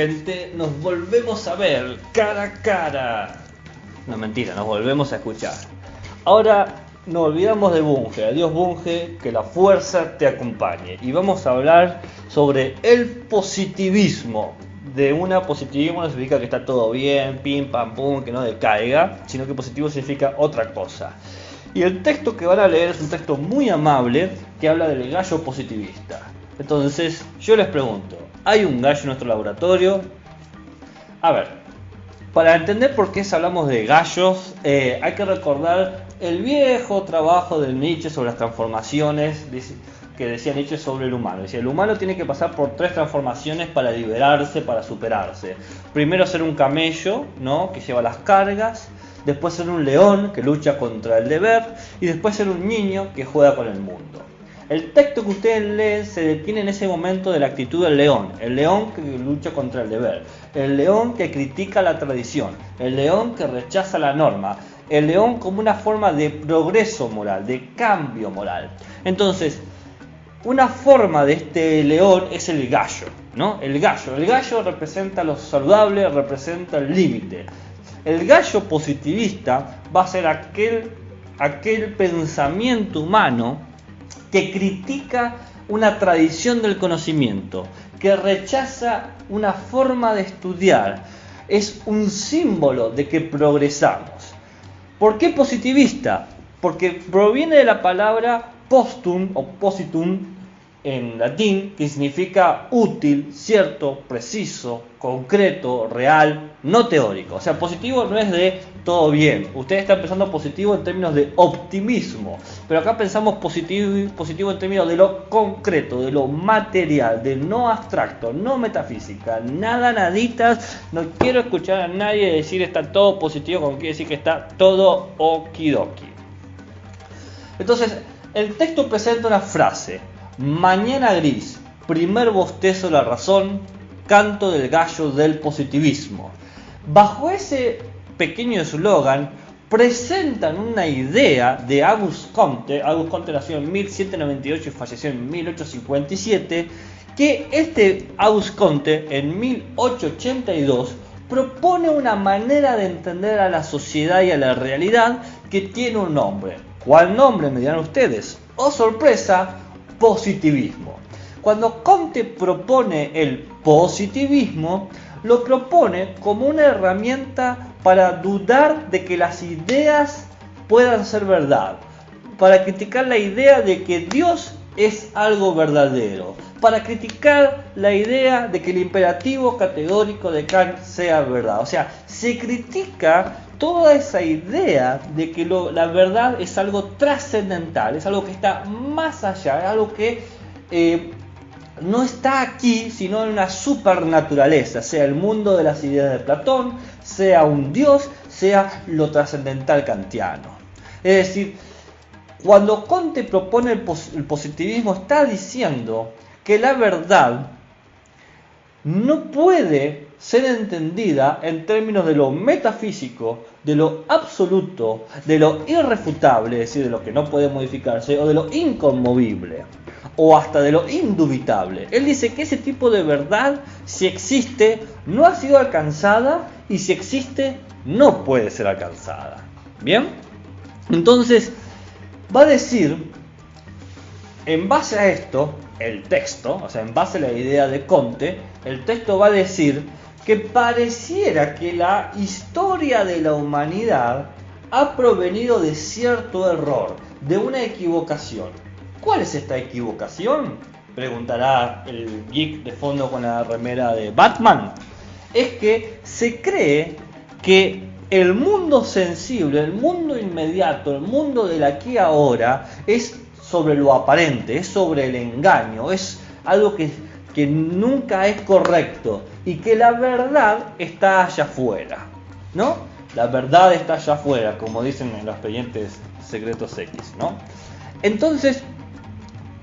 gente, nos volvemos a ver cara a cara. No, mentira, nos volvemos a escuchar. Ahora nos olvidamos de Bunge. Adiós Bunge, que la fuerza te acompañe. Y vamos a hablar sobre el positivismo. De una positivismo no significa que está todo bien, pim, pam, pum, que no decaiga, sino que positivo significa otra cosa. Y el texto que van a leer es un texto muy amable que habla del gallo positivista. Entonces, yo les pregunto, ¿hay un gallo en nuestro laboratorio? A ver, para entender por qué hablamos de gallos, hay que recordar el viejo trabajo de Nietzsche sobre las transformaciones que decía Nietzsche sobre el humano. Decía, el humano tiene que pasar por 3 transformaciones para liberarse, para superarse. Primero ser un camello, ¿no?, que lleva las cargas. Después ser un león que lucha contra el deber. Y después ser un niño que juega con el mundo. El texto que ustedes leen se detiene en ese momento de la actitud del león. El león que lucha contra el deber. El león que critica la tradición. El león que rechaza la norma. El león como una forma de progreso moral, de cambio moral. Entonces, una forma de este león es el gallo, ¿no? El gallo representa lo saludable, representa el límite. El gallo positivista va a ser aquel pensamiento humano que critica una tradición del conocimiento, que rechaza una forma de estudiar. Es un símbolo de que progresamos. ¿Por qué positivista? Porque proviene de la palabra postum o positum en latín, que significa útil, cierto, preciso, concreto, real, no teórico. O sea, positivo no es de todo bien. Ustedes están pensando positivo en términos de optimismo, pero acá pensamos positivo en términos de lo concreto, de lo material, de no abstracto, no metafísica, naditas. No quiero escuchar a nadie decir está todo positivo, como quiere decir que está todo okidoki. Entonces, el texto presenta una frase: mañana gris, primer bostezo de la razón, canto del gallo del positivismo. Bajo ese pequeño eslogan presentan una idea de Auguste Comte. Auguste Comte nació en 1798 y falleció en 1857, que este Auguste Comte en 1882 propone una manera de entender a la sociedad y a la realidad que tiene un nombre. ¿Cuál nombre me dirán ustedes? ¡Oh sorpresa! Positivismo. Cuando Comte propone el positivismo, lo propone como una herramienta para dudar de que las ideas puedan ser verdad, para criticar la idea de que Dios es algo verdadero, para criticar la idea de que el imperativo categórico de Kant sea verdad. O sea, se critica toda esa idea de que la verdad es algo trascendental, es algo que está más allá, es algo que no está aquí, sino en una supernaturaleza, sea el mundo de las ideas de Platón, sea un Dios, sea lo trascendental kantiano. Es decir, cuando Comte propone el positivismo, está diciendo que la verdad no puede ser entendida en términos de lo metafísico, de lo absoluto, de lo irrefutable, es decir, de lo que no puede modificarse, o de lo inconmovible, o hasta de lo indubitable. Él dice que ese tipo de verdad, si existe, no ha sido alcanzada, y si existe, no puede ser alcanzada. ¿Bien? Entonces, va a decir, en base a esto, el texto, o sea, en base a la idea de Comte, el texto va a decir que pareciera que la historia de la humanidad ha provenido de cierto error, de una equivocación. ¿Cuál es esta equivocación?, preguntará el geek de fondo con la remera de Batman. Es que se cree que el mundo sensible, el mundo inmediato, el mundo del aquí y ahora es sobre lo aparente, es sobre el engaño, es algo que nunca es correcto y que la verdad está allá afuera, ¿no? La verdad está allá afuera, como dicen en los expedientes secretos X, ¿no? Entonces,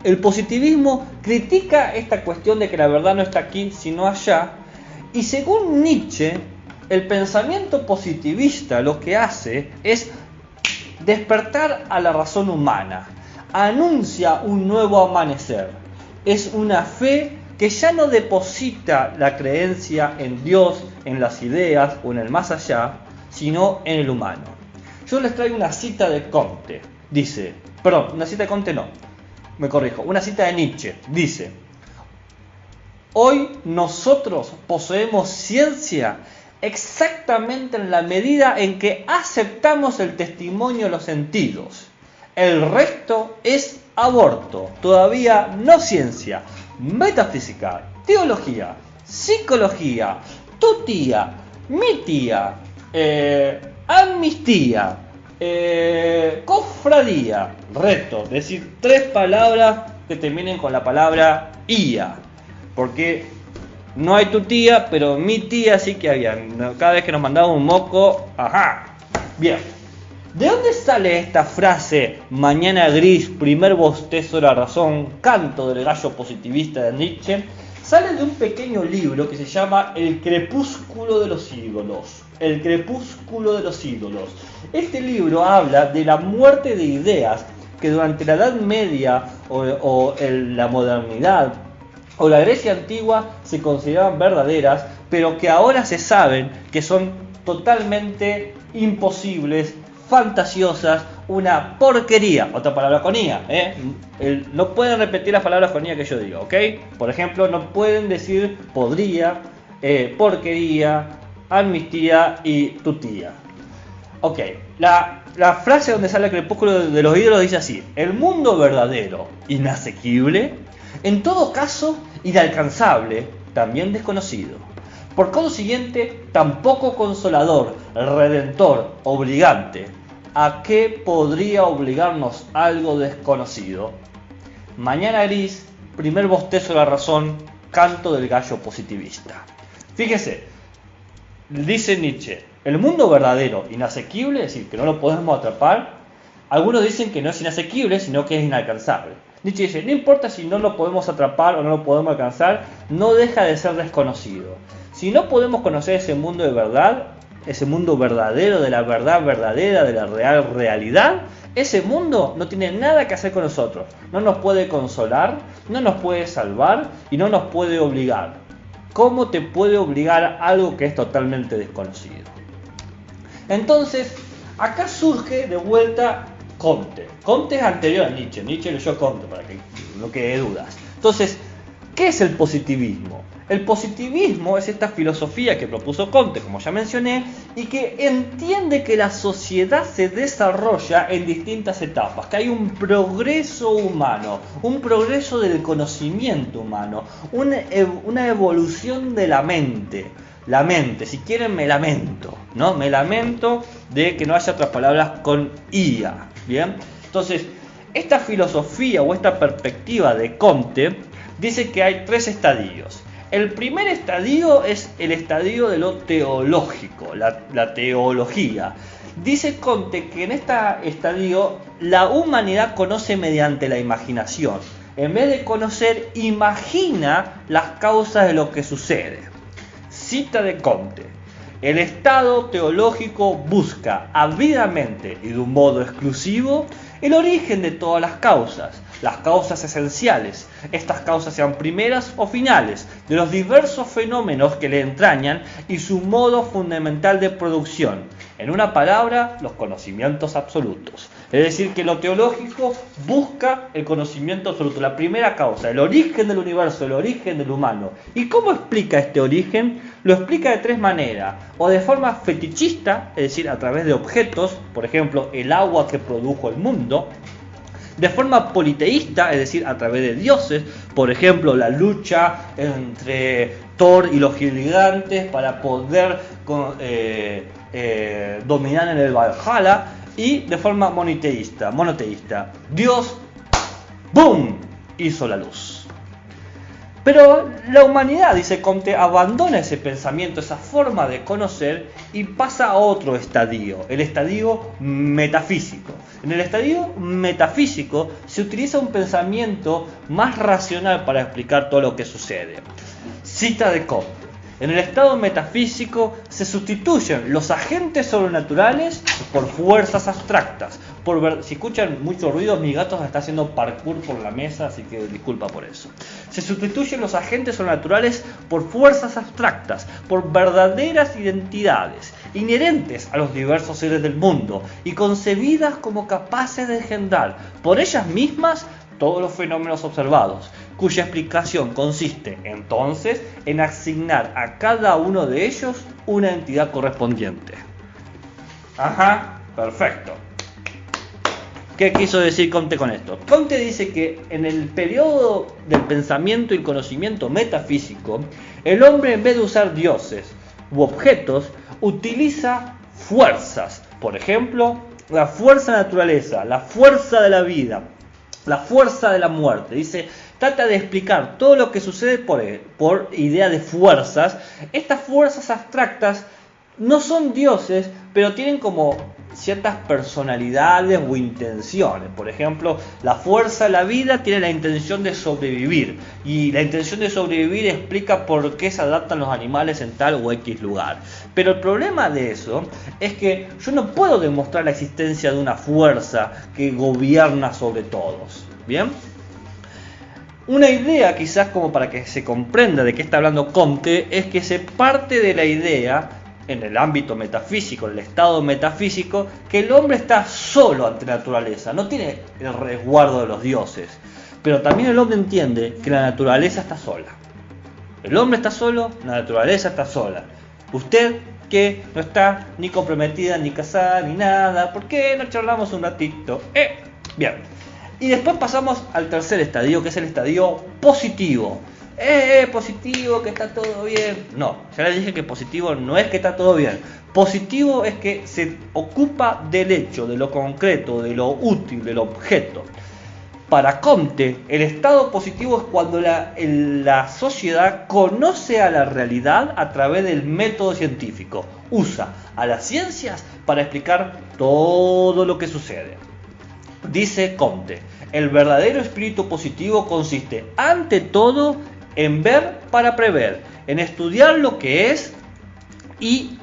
el positivismo critica esta cuestión de que la verdad no está aquí, sino allá, y según Nietzsche, el pensamiento positivista lo que hace es despertar a la razón humana, anuncia un nuevo amanecer, es una fe que ya no deposita la creencia en Dios, en las ideas o en el más allá, sino en el humano. Yo les traigo una cita de Comte. Dice, perdón, una cita de Comte no, me corrijo, una cita de Nietzsche. Dice: hoy nosotros poseemos ciencia exactamente en la medida en que aceptamos el testimonio de los sentidos. El resto es aborto, todavía no ciencia, metafísica, teología, psicología, tu tía, mi tía, amnistía, cofradía, reto, decir 3 palabras que terminen con la palabra ia, porque no hay tu tía, pero mi tía sí que había. Cada vez que nos mandaba un moco, ajá. Bien. ¿De dónde sale esta frase, mañana gris, primer bostezo de la razón, canto del gallo positivista de Nietzsche? Sale de un pequeño libro que se llama El crepúsculo de los ídolos. El crepúsculo de los ídolos. Este libro habla de la muerte de ideas que durante la Edad Media o la modernidad o la Grecia antigua se consideraban verdaderas, pero que ahora se saben que son totalmente imposibles, fantasiosas, una porquería. Otra palabra con IA, no pueden repetir las palabras con IA que yo digo, ¿ok? Por ejemplo, no pueden decir podría, porquería, amnistía y tutía. Ok, la frase donde sale el crepúsculo de los ídolos dice así: el mundo verdadero, inasequible, en todo caso inalcanzable, también desconocido. Por consiguiente, tampoco consolador, redentor, obligante. ¿A qué podría obligarnos algo desconocido? Mañana gris, primer bostezo de la razón, canto del gallo positivista. Fíjese, dice Nietzsche, el mundo verdadero, inasequible, es decir, que no lo podemos atrapar. Algunos dicen que no es inasequible, sino que es inalcanzable. Nietzsche dice, no importa si no lo podemos atrapar o no lo podemos alcanzar, no deja de ser desconocido. Si no podemos conocer ese mundo de verdad, ese mundo verdadero, de la verdad verdadera, de la real realidad, ese mundo no tiene nada que hacer con nosotros. No nos puede consolar, no nos puede salvar y no nos puede obligar. ¿Cómo te puede obligar algo que es totalmente desconocido? Entonces, acá surge de vuelta Comte. Comte es anterior a Nietzsche. Nietzsche leyó Comte para que no quede dudas. Entonces, ¿qué es el positivismo? El positivismo es esta filosofía que propuso Comte, como ya mencioné, y que entiende que la sociedad se desarrolla en distintas etapas, que hay un progreso humano, un progreso del conocimiento humano, una evolución de la mente. La mente, si quieren me lamento, ¿no? Me lamento de que no haya otras palabras con IA, ¿bien? Entonces, esta filosofía o esta perspectiva de Comte dice que hay 3 estadios. El primer estadio es el estadio de lo teológico, la teología. Dice Comte que en este estadio la humanidad conoce mediante la imaginación. En vez de conocer, imagina las causas de lo que sucede. Cita de Comte: el estado teológico busca ávidamente y de un modo exclusivo el origen de todas las causas esenciales, estas causas sean primeras o finales, de los diversos fenómenos que le entrañan y su modo fundamental de producción. En una palabra, los conocimientos absolutos. Es decir, que lo teológico busca el conocimiento absoluto, la primera causa, el origen del universo, el origen del humano. ¿Y cómo explica este origen? Lo explica de 3 maneras. O de forma fetichista, es decir, a través de objetos, por ejemplo, el agua que produjo el mundo. De forma politeísta, es decir, a través de dioses, por ejemplo, la lucha entre Thor y los gigantes para poder dominar en el Valhalla. Y de forma monoteísta, Dios, ¡boom!, hizo la luz. Pero la humanidad, dice Comte, abandona ese pensamiento, esa forma de conocer y pasa a otro estadio, el estadio metafísico. En el estadio metafísico se utiliza un pensamiento más racional para explicar todo lo que sucede. Cita de Comte: En el estado metafísico se sustituyen los agentes sobrenaturales por fuerzas abstractas. Si escuchan mucho ruido, mi gato está haciendo parkour por la mesa, así que disculpa por eso. Se sustituyen los agentes sobrenaturales por fuerzas abstractas, por verdaderas identidades, inherentes a los diversos seres del mundo y concebidas como capaces de engendrar por ellas mismas todos los fenómenos observados, cuya explicación consiste entonces en asignar a cada uno de ellos una entidad correspondiente. Ajá, perfecto. ¿Qué quiso decir Comte con esto? Comte dice que en el periodo del pensamiento y conocimiento metafísico, el hombre, en vez de usar dioses u objetos, utiliza fuerzas. Por ejemplo, la fuerza de la naturaleza, la fuerza de la vida, la fuerza de la muerte. Dice, trata de explicar todo lo que sucede por idea de fuerzas. Estas fuerzas abstractas no son dioses, pero tienen como ciertas personalidades o intenciones. Por ejemplo, la fuerza de la vida tiene la intención de sobrevivir, y la intención de sobrevivir explica por qué se adaptan los animales en tal o X lugar. Pero el problema de eso es que yo no puedo demostrar la existencia de una fuerza que gobierna sobre todos. ¿Bien? Una idea, quizás como para que se comprenda de qué está hablando Comte, es que se parte de la idea, en el ámbito metafísico, en el estado metafísico, que el hombre está solo ante la naturaleza, no tiene el resguardo de los dioses. Pero también el hombre entiende que la naturaleza está sola. El hombre está solo, la naturaleza está sola. Usted, que no está ni comprometida, ni casada, ni nada, ¿por qué no charlamos un ratito? Bien. Y después pasamos al tercer estadio, que es el estadio positivo. Positivo, que está todo bien. No, ya les dije que positivo no es que está todo bien. Positivo es que se ocupa del hecho, de lo concreto, de lo útil, del objeto. Para Comte, el estado positivo es cuando la sociedad conoce a la realidad a través del método científico. Usa a las ciencias para explicar todo lo que sucede. Dice Comte, el verdadero espíritu positivo consiste, ante todo, en ver para prever, en estudiar lo que es y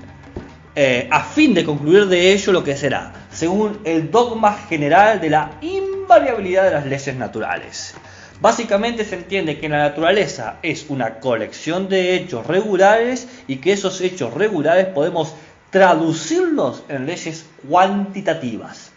a fin de concluir de ello lo que será, según el dogma general de la invariabilidad de las leyes naturales. Básicamente se entiende que la naturaleza es una colección de hechos regulares y que esos hechos regulares podemos traducirlos en leyes cuantitativas.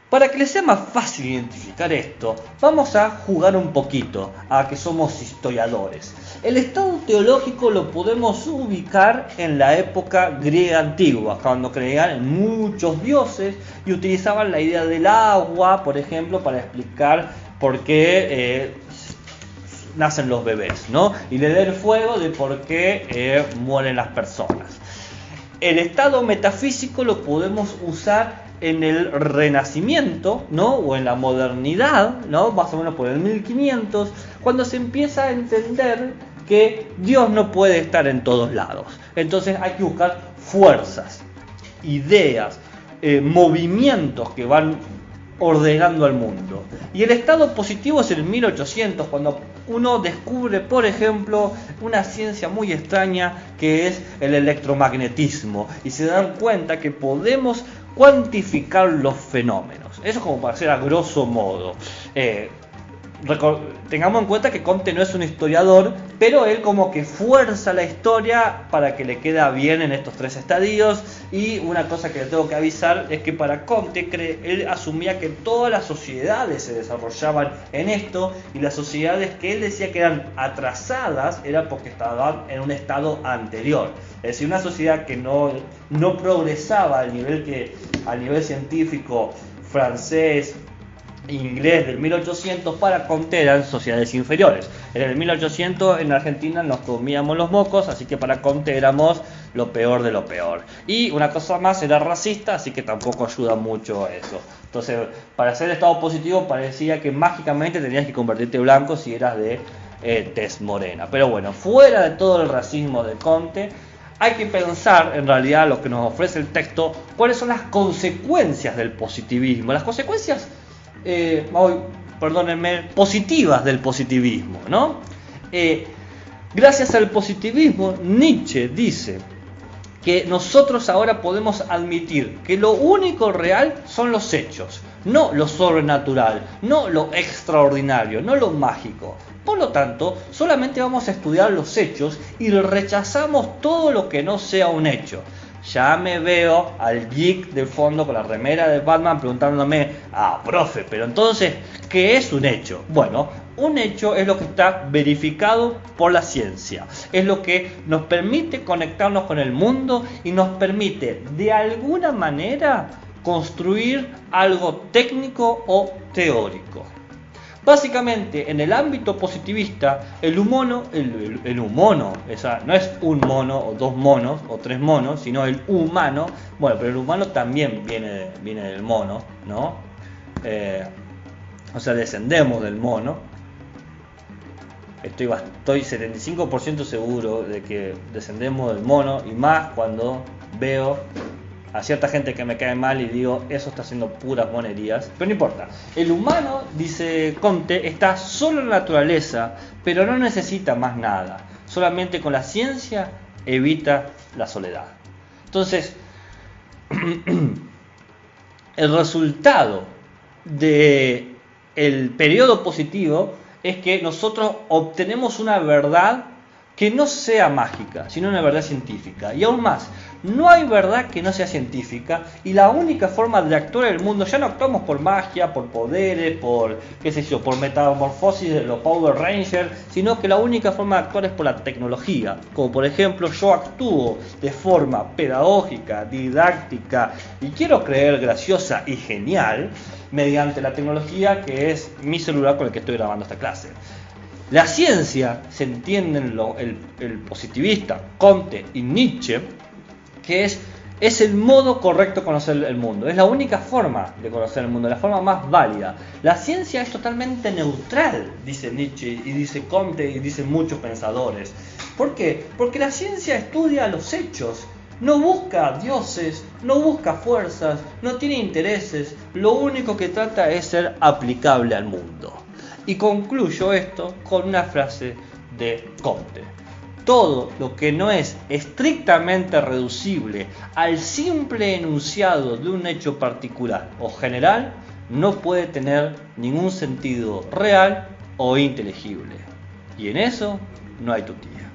Para que les sea más fácil identificar esto, vamos a jugar un poquito a que somos historiadores. El estado teológico lo podemos ubicar en la época griega antigua, cuando creían en muchos dioses y utilizaban la idea del agua, por ejemplo, para explicar por qué nacen los bebés, ¿no? Y la idea del fuego de por qué mueren las personas. El estado metafísico lo podemos usar en el Renacimiento, ¿no? O en la modernidad, ¿no? Más o menos por el 1500, cuando se empieza a entender que Dios no puede estar en todos lados. Entonces hay que buscar fuerzas, ideas, movimientos que van ordenando al mundo. Y el estado positivo es el 1800, cuando uno descubre, por ejemplo, una ciencia muy extraña que es el electromagnetismo, y se dan cuenta que podemos cuantificar los fenómenos. Eso es como para hacer a grosso modo. Tengamos en cuenta que Comte no es un historiador, pero él como que fuerza la historia para que le queda bien en estos tres estadios. Y una cosa que le tengo que avisar es que para Comte él asumía que todas las sociedades se desarrollaban en esto, y las sociedades que él decía que eran atrasadas era porque estaban en un estado anterior. Es decir, una sociedad que no progresaba al nivel científico francés, inglés del 1800, para Comte eran sociedades inferiores. En el 1800 en Argentina nos comíamos los mocos, así que para Comte éramos lo peor de lo peor. Y una cosa más, era racista, así que tampoco ayuda mucho eso. Entonces, para hacer estado positivo parecía que mágicamente tenías que convertirte blanco si eras de tez morena. Pero bueno, fuera de todo el racismo de Comte, hay que pensar en realidad lo que nos ofrece el texto, cuáles son las consecuencias del positivismo. Las consecuencias perdónenme, positivas del positivismo, ¿no? Gracias al positivismo, Nietzsche dice que nosotros ahora podemos admitir que lo único real son los hechos, no lo sobrenatural, no lo extraordinario, no lo mágico. Por lo tanto, solamente vamos a estudiar los hechos y rechazamos todo lo que no sea un hecho. Ya me veo al geek del fondo con la remera de Batman preguntándome, profe, pero entonces, ¿qué es un hecho? Bueno, un hecho es lo que está verificado por la ciencia, es lo que nos permite conectarnos con el mundo y nos permite de alguna manera construir algo técnico o teórico. Básicamente, en el ámbito positivista, el humano, no es un mono o dos monos o tres monos, sino el humano. Bueno, pero el humano también viene del mono, ¿no? O sea, descendemos del mono. Estoy 75% seguro de que descendemos del mono, y más cuando veo a cierta gente que me cae mal y digo, eso está haciendo puras monerías. Pero no importa. El humano, dice Comte, está solo en la naturaleza, pero no necesita más nada. Solamente con la ciencia evita la soledad. Entonces, el resultado del periodo positivo es que nosotros obtenemos una verdad que no sea mágica, sino una verdad científica. Y aún más, no hay verdad que no sea científica, y la única forma de actuar en el mundo, ya no actuamos por magia, por poderes, por metamorfosis de los Power Rangers, sino que la única forma de actuar es por la tecnología. Como por ejemplo, yo actúo de forma pedagógica, didáctica y quiero creer graciosa y genial mediante la tecnología que es mi celular con el que estoy grabando esta clase. La ciencia, se entiende el positivista, Comte y Nietzsche, que es el modo correcto de conocer el mundo. Es la única forma de conocer el mundo, la forma más válida. La ciencia es totalmente neutral, dice Nietzsche y dice Comte y dicen muchos pensadores. ¿Por qué? Porque la ciencia estudia los hechos. No busca dioses, no busca fuerzas, no tiene intereses. Lo único que trata es ser aplicable al mundo. Y concluyo esto con una frase de Comte. Todo lo que no es estrictamente reducible al simple enunciado de un hecho particular o general no puede tener ningún sentido real o inteligible. Y en eso no hay tutía.